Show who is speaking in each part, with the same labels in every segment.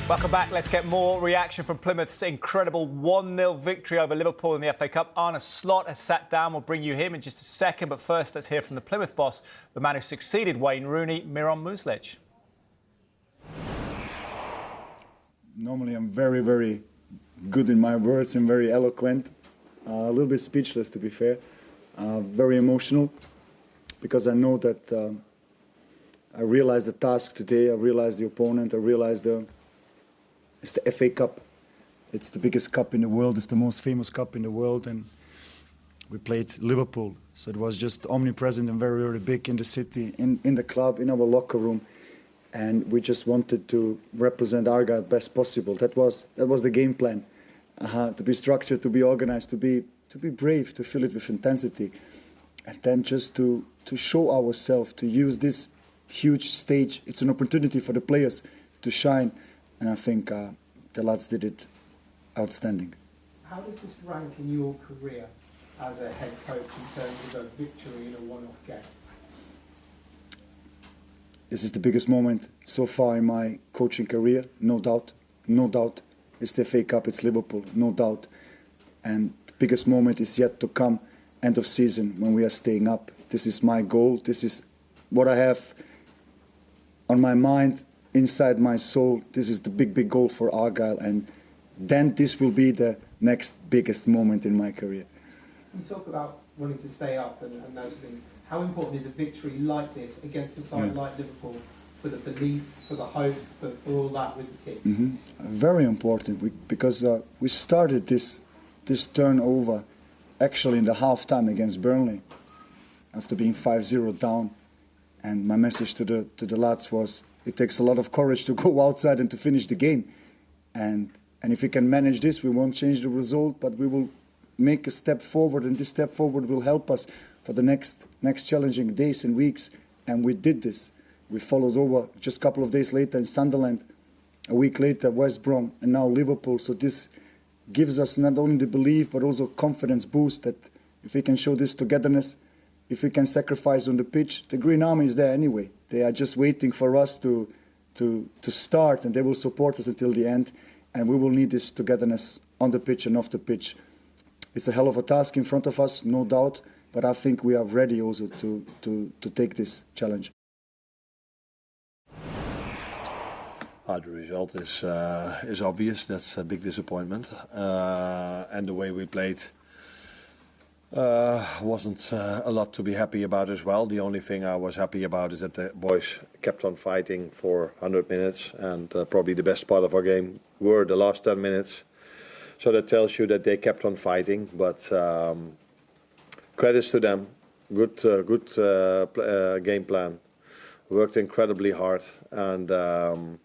Speaker 1: Welcome back. Let's get more reaction from Plymouth's incredible 1-0 victory over Liverpool in the FA Cup. Arne Slot has sat down. We'll bring you him in just a second. But first, let's hear from the Plymouth boss, the man who succeeded Wayne Rooney, Miron Muslic.
Speaker 2: Normally, I'm very, very good in my words and very eloquent. A little bit speechless, to be fair. Very emotional, because I know that I realized the task today. I realized the opponent. I realized it's the FA Cup. It's the biggest cup in the world. It's the most famous cup in the world. And we played Liverpool. So it was just omnipresent and very, very big in the city, in the club, in our locker room. And we just wanted to represent Argyle best possible. That was the game plan. To be structured, to be organized, to be brave, to fill it with intensity. And then just to show ourselves, to use this huge stage. It's an opportunity for the players to shine. And I think the lads did it outstanding.
Speaker 3: How does this rank in your career as a head coach in terms of a victory in a one-off game?
Speaker 2: This is the biggest moment so far in my coaching career, no doubt. No doubt. It's the FA Cup, it's Liverpool, no doubt. And the biggest moment is yet to come, end of season, when we are staying up. This is my goal. This is what I have on my mind, inside my soul. This is the big goal for Argyle, and then this will be the next biggest moment in my career.
Speaker 3: You talk about wanting to stay up and those things. How important is a victory like this against a side like Liverpool for the belief, for the hope, for all that with the team?
Speaker 2: Very important, because we started this turnover actually in the half-time against Burnley after being 5-0 down. And my message to the lads was, it takes a lot of courage to go outside and to finish the game. And if we can manage this, we won't change the result, but we will make a step forward, and this step forward will help us for the next challenging days and weeks. And we did this. We followed over just a couple of days later in Sunderland, a week later West Brom, and now Liverpool. So this gives us not only the belief, but also confidence boost that if we can show this togetherness, if we can sacrifice on the pitch, the Green Army is there anyway. They are just waiting for us to start, and they will support us until the end. And we will need this togetherness on the pitch and off the pitch. It's a hell of a task in front of us, no doubt, but I think we are ready also to take this challenge.
Speaker 4: The result is obvious. That's a big disappointment, and the way we played wasn't a lot to be happy about as well. The only thing I was happy about is that the boys kept on fighting for 100 minutes, and probably the best part of our game were the last 10 minutes. So that tells you that they kept on fighting, but credits to them. Good game plan. Worked incredibly hard, and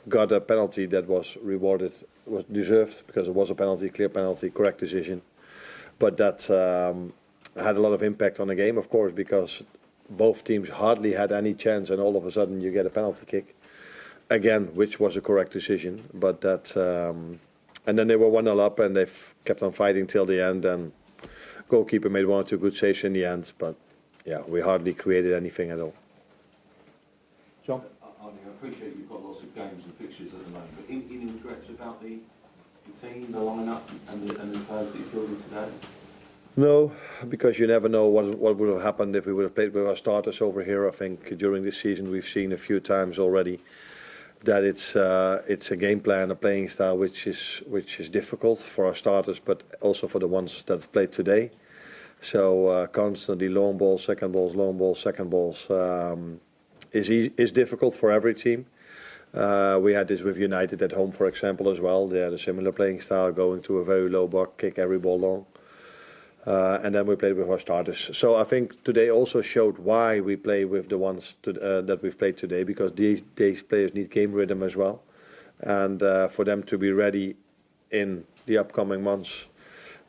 Speaker 4: got a penalty that was rewarded, was deserved, because it was a penalty, clear penalty, correct decision. But that had a lot of impact on the game, of course, because both teams hardly had any chance, and all of a sudden you get a penalty kick again, which was a correct decision. But that, and then they were 1-0 up, and they kept on fighting till the end. And goalkeeper made 1 or 2 good saves in the end, but yeah, we hardly created anything at all.
Speaker 3: John?
Speaker 5: I appreciate you've got lots of games and fixtures at the moment, but any regrets about the team, the line-up, and the players that you fielded today?
Speaker 4: No, because you never know what would have happened if we would have played with our starters over here. I think during this season we've seen a few times already that it's a game plan, a playing style which is difficult for our starters, but also for the ones that have played today. So constantly long balls, second balls, long balls, second balls is difficult for every team. We had this with United at home, for example, as well. They had a similar playing style, going to a very low block, kick every ball long. And then we played with our starters. So I think today also showed why we play with the ones that we've played today, because these players need game rhythm as well. And for them to be ready in the upcoming months,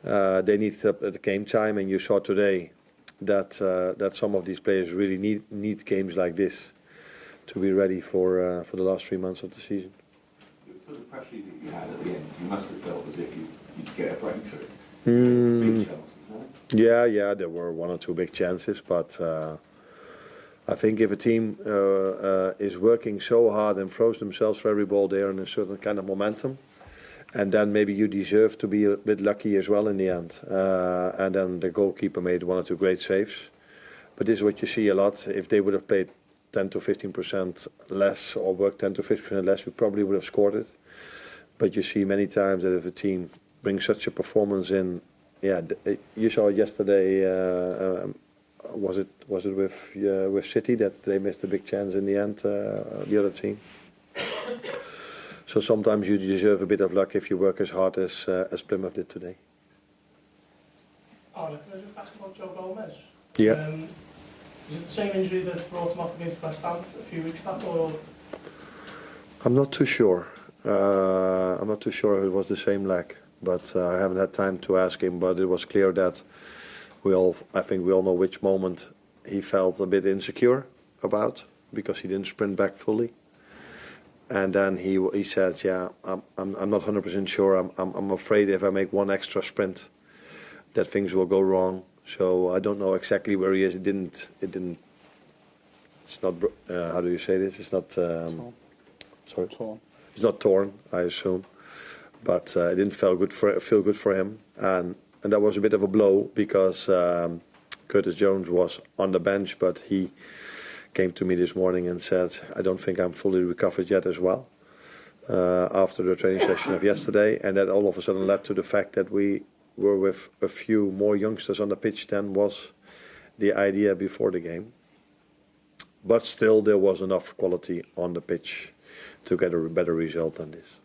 Speaker 4: they need the game time. And you saw today that some of these players really need games like this to be ready for the last 3 months of the season.
Speaker 5: For the pressure that you had at the end, you must have felt as if you'd get a breakthrough. Big chances, no?
Speaker 4: Yeah, there were 1 or 2 big chances, but I think if a team is working so hard and throws themselves for every ball, they are in a certain kind of momentum. And then maybe you deserve to be a bit lucky as well in the end. And then the goalkeeper made 1 or 2 great saves. But this is what you see a lot. If they would have played 10 to 15% less or worked 10 to 15% less, we probably would have scored it. But you see many times that if a team brings such a performance in, you saw yesterday. Was it with City that they missed a big chance in the end? The other team. So sometimes you deserve a bit of luck if you work as hard as Plymouth did today.
Speaker 6: Arne, can I just ask about Joe Gomez?
Speaker 4: Yeah.
Speaker 6: Is it the same injury that brought him off against West Ham a few weeks back, or?
Speaker 4: I'm not too sure. I'm not too sure if it was the same leg, but I haven't had time to ask him. But it was clear that I think we all know which moment he felt a bit insecure about because he didn't sprint back fully. And then he said, "Yeah, I'm not 100% sure. I'm afraid if I make one extra sprint, that things will go wrong. So I don't know exactly where he is. It didn't. It's not. How do you say this? It's not. Sorry.
Speaker 2: Torn.
Speaker 4: It's not torn, I assume. But it didn't feel good for him. And that was a bit of a blow because Curtis Jones was on the bench, but he came to me this morning and said, "I don't think I'm fully recovered yet as well." After the training session of yesterday, and that all of a sudden led to the fact that we were with a few more youngsters on the pitch than was the idea before the game. But still, there was enough quality on the pitch to get a better result than this.